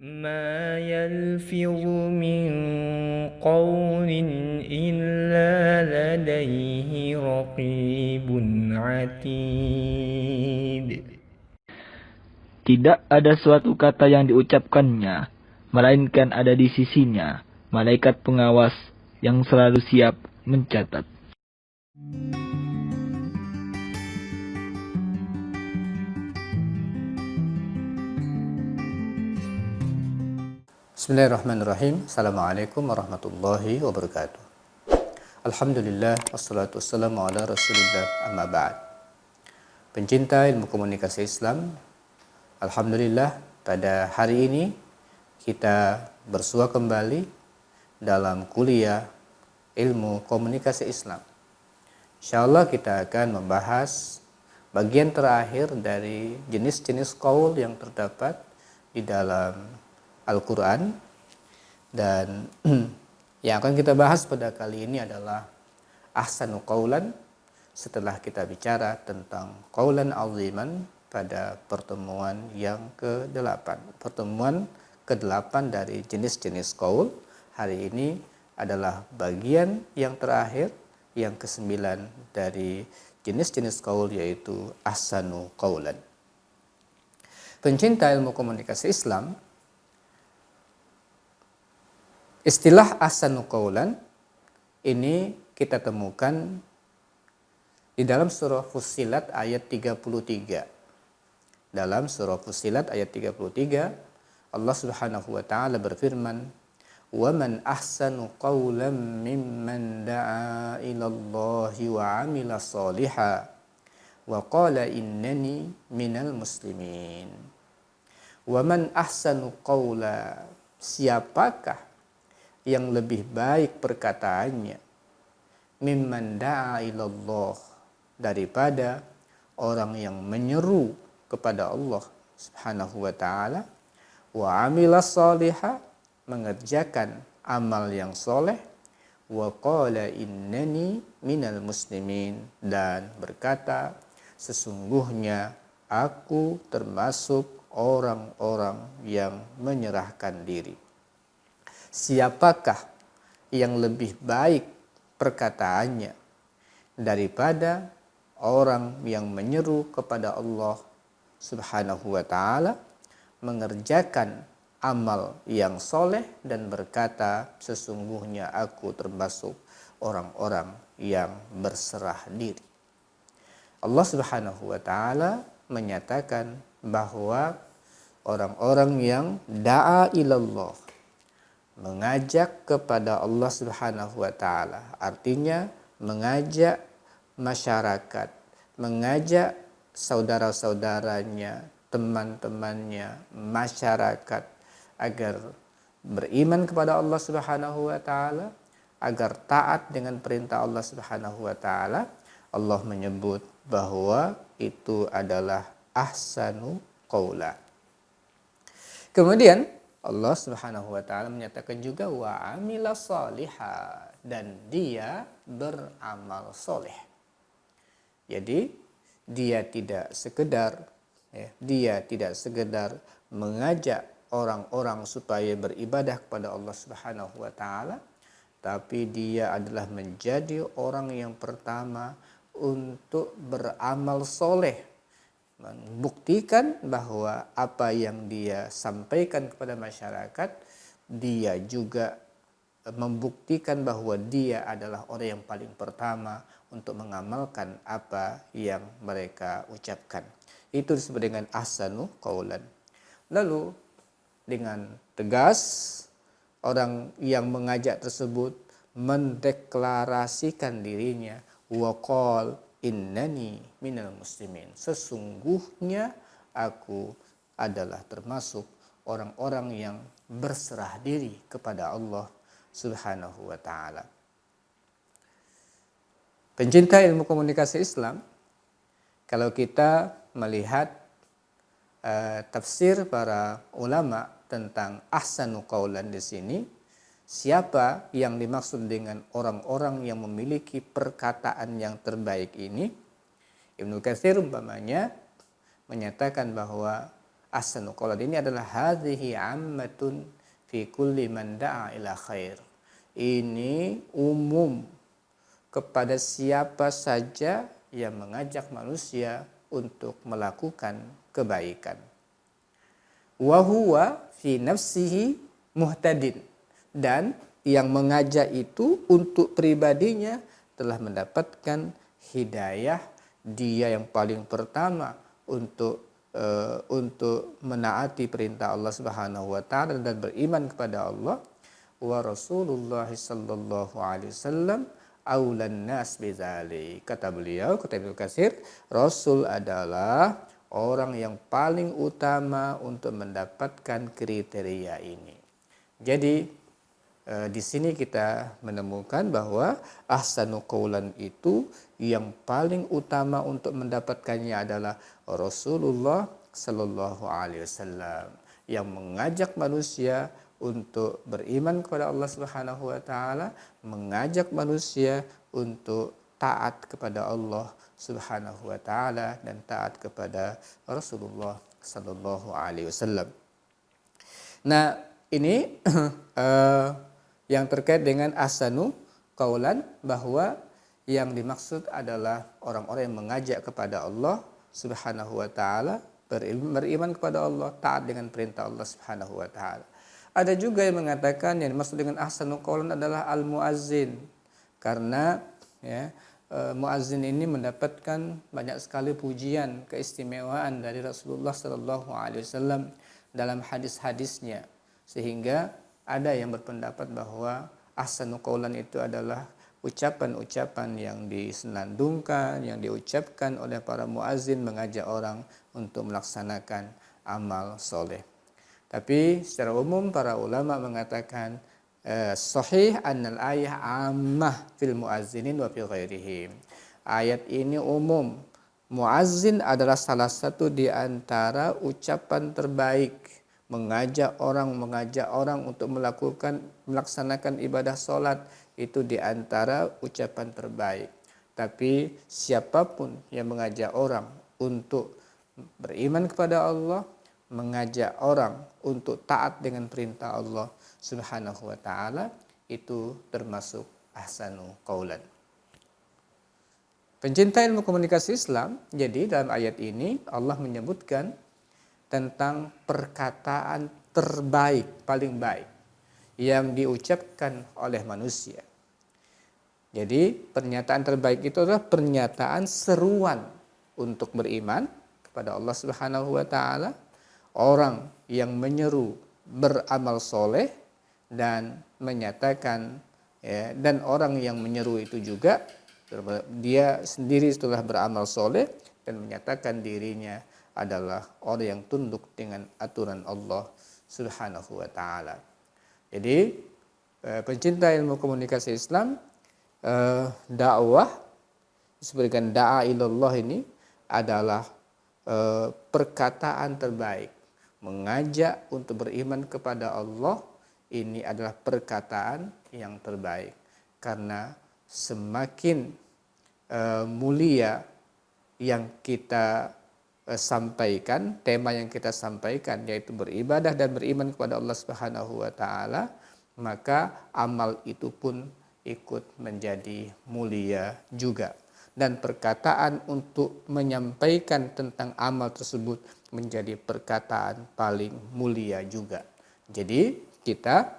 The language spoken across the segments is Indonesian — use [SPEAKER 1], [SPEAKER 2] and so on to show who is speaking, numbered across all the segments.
[SPEAKER 1] ما يلفظ من قول إلا لديه رقيب عتيد.
[SPEAKER 2] Tidak ada suatu kata yang diucapkannya, melainkan ada di sisinya malaikat pengawas yang selalu siap mencatat.
[SPEAKER 3] Bismillahirrahmanirrahim. Assalamualaikum warahmatullahi wabarakatuh. Alhamdulillah, wassalatu wassalamu ala rasulillah, amma ba'd. Pencinta ilmu komunikasi Islam, alhamdulillah pada hari ini kita bersua kembali dalam kuliah ilmu komunikasi Islam. Insyaallah kita akan membahas bagian terakhir dari jenis-jenis qaul yang terdapat di dalam Al-Quran, dan yang akan kita bahas pada kali ini adalah ahsanu qaulan setelah kita bicara tentang qaulan aziman pada pertemuan yang ke-8. Pertemuan ke-8 dari jenis-jenis qaul. Hari ini adalah bagian yang terakhir, yang ke-9 dari jenis-jenis qaul, yaitu ahsanu qaulan. Pencinta ilmu komunikasi Islam, istilah ahsanu qaulan ini kita temukan di dalam surah Fussilat ayat 33. Dalam surah Fussilat ayat 33, Allah Subhanahu wa taala berfirman, "Wa man ahsanu qaulan mimman da'a ila Allahi wa 'amila shalihan wa qala innani minal muslimin." Wa man ahsanu qaula, siapakah yang lebih baik perkataannya, mimman da'a ilallah, daripada orang yang menyeru kepada Allah Subhanahu wa taala, wa amila shaliha, mengerjakan amal yang soleh, wa qala innani minal muslimin, dan berkata sesungguhnya aku termasuk orang-orang yang menyerahkan diri. Siapakah yang lebih baik perkataannya daripada orang yang menyeru kepada Allah Subhanahu wa taala, mengerjakan amal yang soleh, dan berkata sesungguhnya aku termasuk orang-orang yang berserah diri. Allah Subhanahu wa taala menyatakan bahwa orang-orang yang da'a ilallah, mengajak kepada Allah Subhanahu wa taala, artinya mengajak masyarakat, mengajak saudara-saudaranya, teman-temannya, masyarakat agar beriman kepada Allah Subhanahu wa taala, agar taat dengan perintah Allah Subhanahu wa taala. Allah menyebut bahwa itu adalah ahsanu qaula. Kemudian Allah Subhanahu wa taala menyatakan juga wa amila shaliha, dan dia beramal soleh. Jadi dia tidak sekedar mengajak orang-orang supaya beribadah kepada Allah Subhanahu wa taala, tapi dia adalah menjadi orang yang pertama untuk beramal soleh, membuktikan bahwa apa yang dia sampaikan kepada masyarakat, dia juga membuktikan bahwa dia adalah orang yang paling pertama untuk mengamalkan apa yang mereka ucapkan. Itu disebut dengan ahsanu qaulan. Lalu dengan tegas orang yang mengajak tersebut mendeklarasikan dirinya, waqal innani minal muslimin, sesungguhnya aku adalah termasuk orang-orang yang berserah diri kepada Allah Subhanahu wa taala. Pencinta ilmu komunikasi Islam, kalau kita melihat tafsir para ulama tentang ahsanu qaulan di sini, siapa yang dimaksud dengan orang-orang yang memiliki perkataan yang terbaik ini? Ibnu Katsir umpamanya menyatakan bahwa ahsanu qawlan ini adalah hadhihi ammatun fi kulli man da'a ila khair. Ini umum kepada siapa saja yang mengajak manusia untuk melakukan kebaikan. Wa huwa fi nafsihi muhtadin, dan yang mengajak itu untuk pribadinya telah mendapatkan hidayah. Dia yang paling pertama untuk menaati perintah Allah Subhanahu wa taala dan beriman kepada Allah. Wa Rasulullah sallallahu alaihi wasallam aulan nas bidzalik. Kata beliau, kata Ibnu Katsir, Rasul adalah orang yang paling utama untuk mendapatkan kriteria ini. Jadi di sini kita menemukan bahwa ahsanu qaulan itu yang paling utama untuk mendapatkannya adalah Rasulullah sallallahu alaihi wasallam yang mengajak manusia untuk beriman kepada Allah Subhanahu wa taala, mengajak manusia untuk taat kepada Allah Subhanahu wa taala dan taat kepada Rasulullah sallallahu alaihi wasallam. Nah, ini yang terkait dengan ahsanu qaulan, bahwa yang dimaksud adalah orang-orang yang mengajak kepada Allah Subhanahu wa taala, beriman kepada Allah, taat dengan perintah Allah Subhanahu wa taala. Ada juga yang mengatakan yang dimaksud dengan ahsanu qaulan adalah al-muazzin, karena muazzin ini mendapatkan banyak sekali pujian, keistimewaan dari Rasulullah sallallahu alaihi wasallam dalam hadis-hadisnya, sehingga ada yang berpendapat bahwa ahsanu qaulan itu adalah ucapan-ucapan yang disenandungkan, yang diucapkan oleh para muazzin mengajak orang untuk melaksanakan amal soleh. Tapi secara umum para ulama mengatakan sahih annal ayah ammah fil muazzinin wa fi ghairihim. Ayat ini umum. Muazzin adalah salah satu di antara ucapan terbaik, mengajak orang untuk melaksanakan ibadah sholat, itu di antara ucapan terbaik. Tapi siapapun yang mengajak orang untuk beriman kepada Allah, mengajak orang untuk taat dengan perintah Allah Subhanahu wa taala, itu termasuk ahsanu qaulan. Pencinta ilmu komunikasi Islam, jadi dalam ayat ini Allah menyebutkan tentang perkataan terbaik, paling baik yang diucapkan oleh manusia. Jadi pernyataan terbaik itu adalah pernyataan seruan untuk beriman kepada Allah Subhanahu wa taala, orang yang menyeru beramal soleh dan menyatakan dan orang yang menyeru itu juga dia sendiri setelah beramal soleh dan menyatakan dirinya adalah orang yang tunduk dengan aturan Allah Subhanahu wa taala. Jadi pencinta ilmu komunikasi Islam, dakwah disebutkan da'a ilallah ini adalah perkataan terbaik. Mengajak untuk beriman kepada Allah, ini adalah perkataan yang terbaik, karena semakin mulia yang kita sampaikan, tema yang kita sampaikan yaitu beribadah dan beriman kepada Allah Subhanahu wa taala, maka amal itu pun ikut menjadi mulia juga, dan perkataan untuk menyampaikan tentang amal tersebut menjadi perkataan paling mulia juga. Jadi kita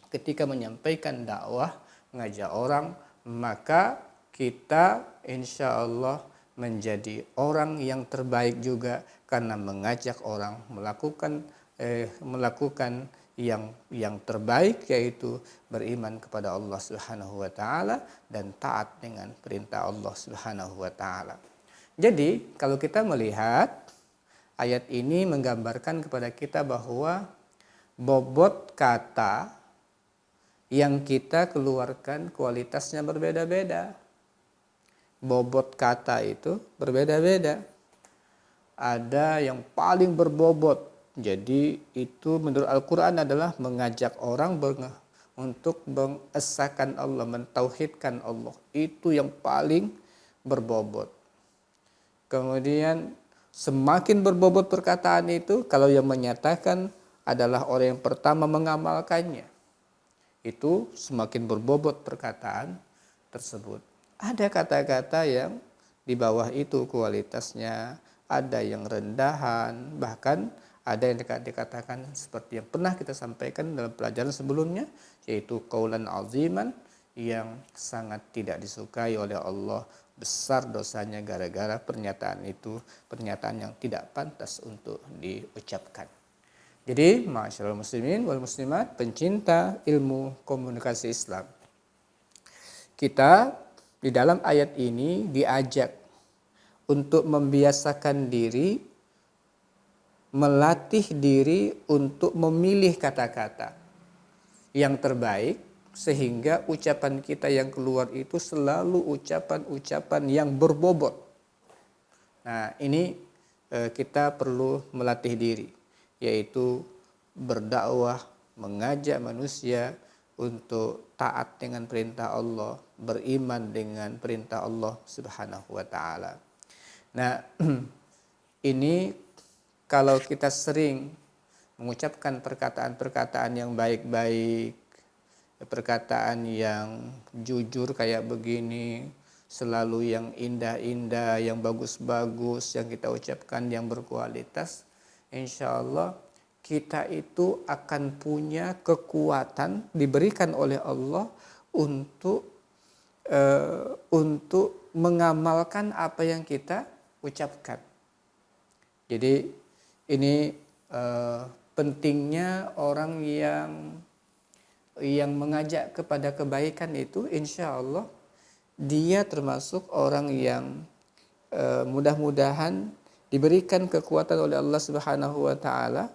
[SPEAKER 3] ketika menyampaikan dakwah, mengajak orang, maka kita insya Allah menjadi orang yang terbaik juga, karena mengajak orang melakukan yang terbaik, yaitu beriman kepada Allah Subhanahu wa taala dan taat dengan perintah Allah Subhanahu wa taala. Jadi kalau kita melihat ayat ini menggambarkan kepada kita bahwa bobot kata yang kita keluarkan kualitasnya berbeda-beda. Bobot kata itu berbeda-beda. Ada yang paling berbobot. Jadi itu menurut Al-Quran adalah mengajak orang untuk mengesahkan Allah, mentauhidkan Allah. Itu yang paling berbobot. Kemudian semakin berbobot perkataan itu kalau yang menyatakan adalah orang yang pertama mengamalkannya. Itu semakin berbobot perkataan tersebut. Ada kata-kata yang di bawah itu kualitasnya, ada yang rendahan, bahkan ada yang dikatakan seperti yang pernah kita sampaikan dalam pelajaran sebelumnya, yaitu qaulan aziman yang sangat tidak disukai oleh Allah, besar dosanya gara-gara pernyataan itu, pernyataan yang tidak pantas untuk diucapkan. Jadi, masyaallah muslimin wal muslimat, pencinta ilmu komunikasi Islam, kita di dalam ayat ini diajak untuk membiasakan diri, melatih diri untuk memilih kata-kata yang terbaik, sehingga ucapan kita yang keluar itu selalu ucapan-ucapan yang berbobot. Nah, ini kita perlu melatih diri, yaitu berdakwah, mengajak manusia untuk taat dengan perintah Allah, beriman dengan perintah Allah Subhanahu wa taala. Nah, ini kalau kita sering mengucapkan perkataan-perkataan yang baik-baik, perkataan yang jujur kayak begini, selalu yang indah-indah, yang bagus-bagus yang kita ucapkan, yang berkualitas, insya Allah kita itu akan punya kekuatan diberikan oleh Allah untuk mengamalkan apa yang kita ucapkan. Jadi ini pentingnya orang yang mengajak kepada kebaikan itu, insya Allah dia termasuk orang yang mudah-mudahan diberikan kekuatan oleh Allah Subhanahu wa taala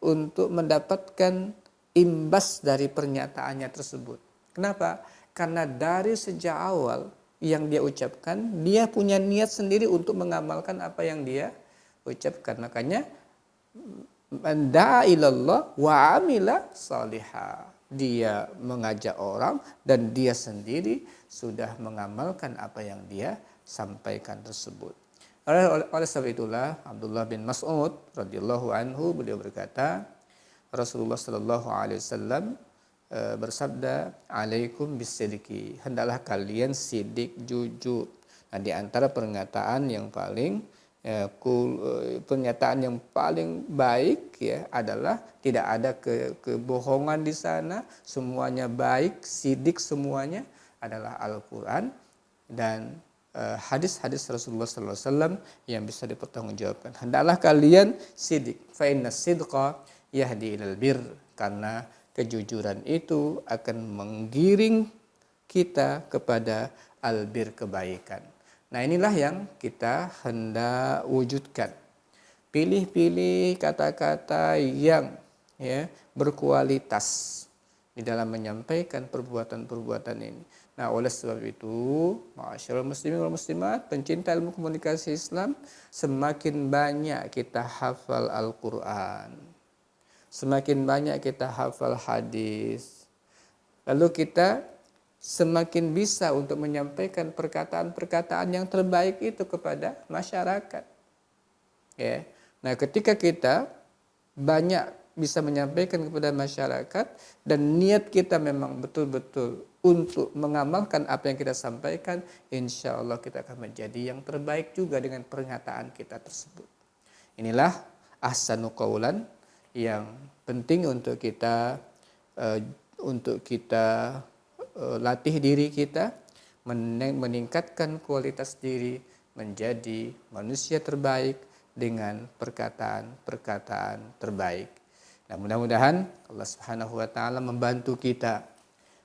[SPEAKER 3] untuk mendapatkan imbas dari pernyataannya tersebut. Kenapa? Karena dari sejak awal yang dia ucapkan, dia punya niat sendiri untuk mengamalkan apa yang dia ucapkan. Makanya man da'a ilallah wa amila salihah. Dia mengajak orang dan dia sendiri sudah mengamalkan apa yang dia sampaikan tersebut. Oleh sebab itulah Abdullah bin Mas'ud radhiyallahu anhu, beliau berkata, Rasulullah sallallahu alaihi wasallam bersabda, alaikum bisidqi, hendaklah kalian sidik, jujur. Nah, di antara pernyataan yang paling pernyataan yang paling baik ya adalah tidak ada kebohongan di sana, semuanya baik, sidik semuanya adalah Al-Qur'an dan hadis-hadis Rasulullah sallallahu alaihi wasallam yang bisa dipertanggungjawabkan. Hendaklah kalian sidik, fa inna sidqa yahdi ilal bir, karena kejujuran itu akan menggiring kita kepada albir, kebaikan. Nah, inilah yang kita hendak wujudkan. Pilih-pilih kata-kata yang berkualitas di dalam menyampaikan perbuatan-perbuatan ini. Nah, oleh sebab itu, ma'asyiral muslimin wal muslimat, pencinta ilmu komunikasi Islam, semakin banyak kita hafal Al-Qur'an, semakin banyak kita hafal hadis, lalu kita semakin bisa untuk menyampaikan perkataan-perkataan yang terbaik itu kepada masyarakat. Ya. Nah, ketika kita banyak bisa menyampaikan kepada masyarakat dan niat kita memang betul-betul untuk mengamalkan apa yang kita sampaikan, insya Allah kita akan menjadi yang terbaik juga dengan pernyataan kita tersebut. Inilah ahsanu qaulan yang penting untuk kita latih diri kita, meningkatkan kualitas diri menjadi manusia terbaik dengan perkataan-perkataan terbaik. Nah, mudah-mudahan Allah Subhanahu wa taala membantu kita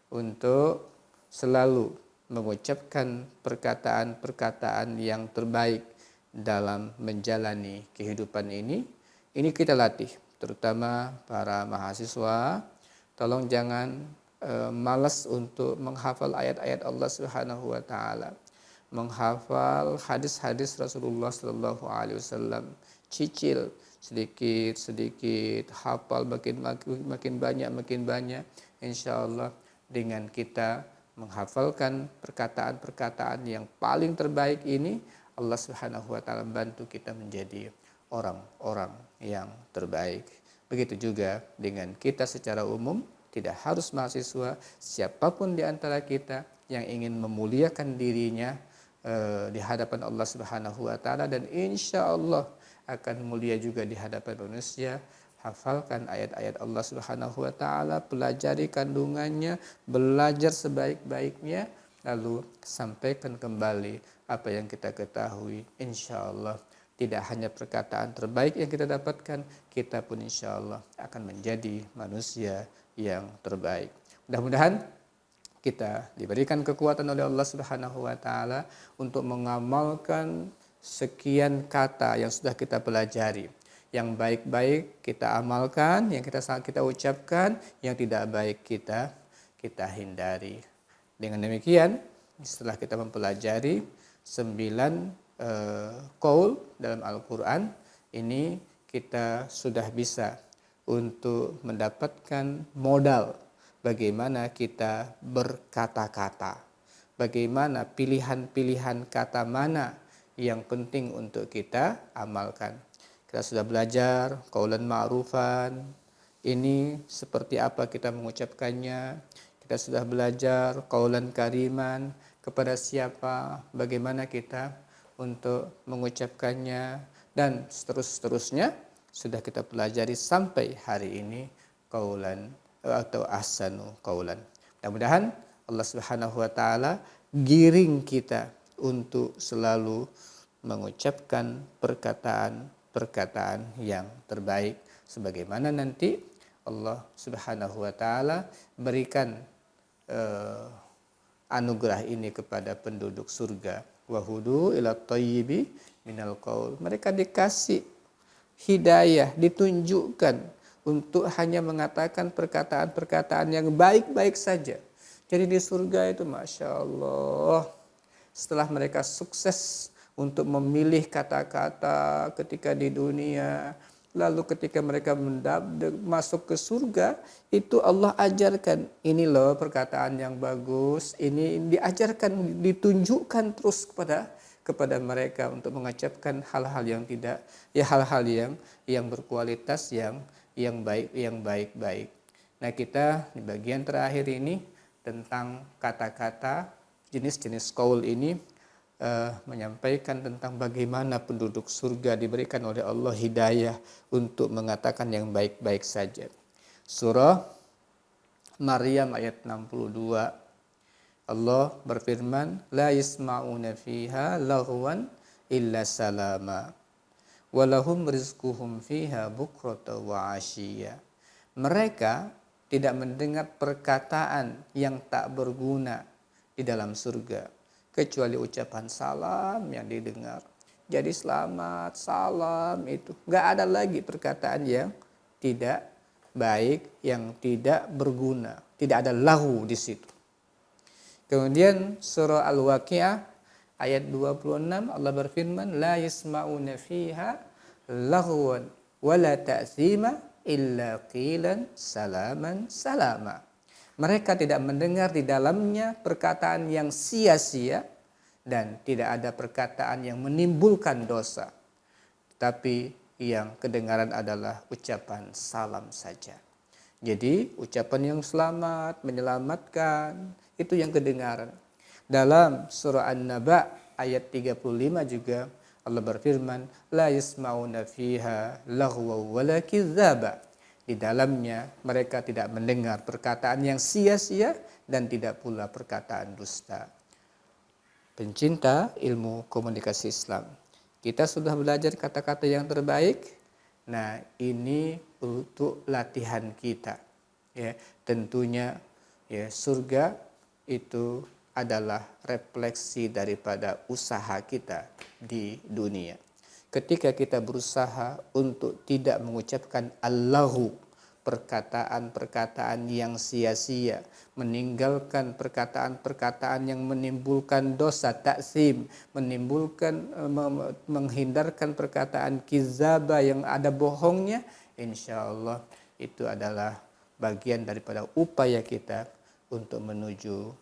[SPEAKER 3] untuk selalu mengucapkan perkataan-perkataan yang terbaik dalam menjalani kehidupan ini. Ini kita latih, terutama para mahasiswa, tolong jangan malas untuk menghafal ayat-ayat Allah Subhanahu wa taala, menghafal hadis-hadis Rasulullah sallallahu alaihi wasallam, cicil sedikit-sedikit, hafal makin banyak, insyaallah dengan kita menghafalkan perkataan-perkataan yang paling terbaik ini, Allah Subhanahu wa taala bantu kita menjadi orang-orang yang terbaik. Begitu juga dengan kita secara umum, tidak harus mahasiswa, siapapun di antara kita yang ingin memuliakan dirinya di hadapan Allah Subhanahu wa taala, dan insya Allah akan mulia juga di hadapan manusia. Hafalkan ayat-ayat Allah Subhanahu wa taala, pelajari kandungannya, belajar sebaik-baiknya, lalu sampaikan kembali apa yang kita ketahui. Insya Allah tidak hanya perkataan terbaik yang kita dapatkan, kita pun insya Allah akan menjadi manusia yang terbaik. Mudah-mudahan kita diberikan kekuatan oleh Allah Subhanahu wa taala untuk mengamalkan sekian kata yang sudah kita pelajari. Yang baik-baik kita amalkan, yang kita ucapkan, yang tidak baik kita hindari. Dengan demikian, setelah kita mempelajari 9 qaul dalam Al-Quran, ini kita sudah bisa untuk mendapatkan modal bagaimana kita berkata-kata, bagaimana pilihan-pilihan kata mana yang penting untuk kita amalkan. Kita sudah belajar qaulan ma'rufan, ini seperti apa kita mengucapkannya. Kita sudah belajar qaulan kariman, kepada siapa, bagaimana kita untuk mengucapkannya, dan seterusnya sudah kita pelajari sampai hari ini qaulan atau ahsanu qaulan. Mudah-mudahan Allah Subhanahu wa taala giring kita untuk selalu mengucapkan perkataan yang terbaik, sebagaimana nanti Allah Subhanahu wa taala berikan anugerah ini kepada penduduk surga. Wahudu ila thayyibi minal qaul. Mereka dikasih hidayah, ditunjukkan untuk hanya mengatakan perkataan-perkataan yang baik-baik saja. Jadi di surga itu Masya Allah, setelah mereka sukses untuk memilih kata-kata ketika di dunia, lalu ketika mereka masuk ke surga, itu Allah ajarkan, ini loh perkataan yang bagus, ini diajarkan, ditunjukkan terus kepada mereka untuk mengucapkan hal-hal yang tidak, ya hal-hal yang berkualitas, yang baik-baik. Nah, kita di bagian terakhir ini tentang kata-kata, jenis-jenis qaul ini menyampaikan tentang bagaimana penduduk surga diberikan oleh Allah hidayah untuk mengatakan yang baik-baik saja. Surah Maryam ayat 62, Allah berfirman, la yasma'una fiha laghwan illa salama walahum rizquhum fiha bukrata wa ashiya. Mereka tidak mendengar perkataan yang tak berguna di dalam surga kecuali ucapan salam yang didengar. Jadi selamat, salam, itu nggak ada lagi perkataan yang tidak baik, yang tidak berguna, tidak ada lahu di situ. Kemudian surah Al-Waqi'ah ayat 26, Allah berfirman, la yasma'una fiha laghwan wala ta'thima illa qilan salaman salama. Mereka tidak mendengar di dalamnya perkataan yang sia-sia dan tidak ada perkataan yang menimbulkan dosa. Tapi yang kedengaran adalah ucapan salam saja. Jadi ucapan yang selamat, menyelamatkan, itu yang kedengaran. Dalam surah An-Naba ayat 35 juga Allah berfirman, la yasma'una fiha laghwa wala kidzaba. Di dalamnya mereka tidak mendengar perkataan yang sia-sia dan tidak pula perkataan dusta. Pencinta ilmu komunikasi Islam, kita sudah belajar kata-kata yang terbaik. Nah, ini untuk latihan kita. Ya, tentunya ya, surga itu adalah refleksi daripada usaha kita di dunia. Ketika kita berusaha untuk tidak mengucapkan Allahu, perkataan-perkataan yang sia-sia, meninggalkan perkataan-perkataan yang menimbulkan dosa, taksim, menghindarkan perkataan kizaba yang ada bohongnya, insya Allah itu adalah bagian daripada upaya kita untuk menuju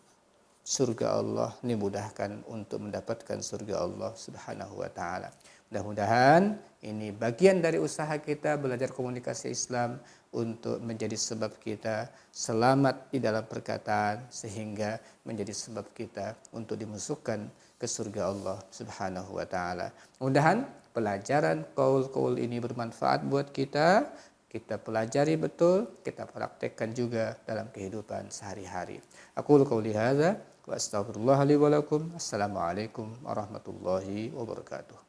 [SPEAKER 3] surga Allah, dimudahkan untuk mendapatkan surga Allah Subhanahu wa taala. Mudah-mudahan ini bagian dari usaha kita belajar komunikasi Islam untuk menjadi sebab kita selamat di dalam perkataan, sehingga menjadi sebab kita untuk dimasukkan ke surga Allah Subhanahu wa taala. Mudah-mudahan pelajaran qaul-qaul ini bermanfaat buat kita pelajari betul, kita praktekkan juga dalam kehidupan sehari-hari. Aku qauli hadza wa astaghfirullah li wa lakum. Assalamualaikum warahmatullahi wabarakatuh.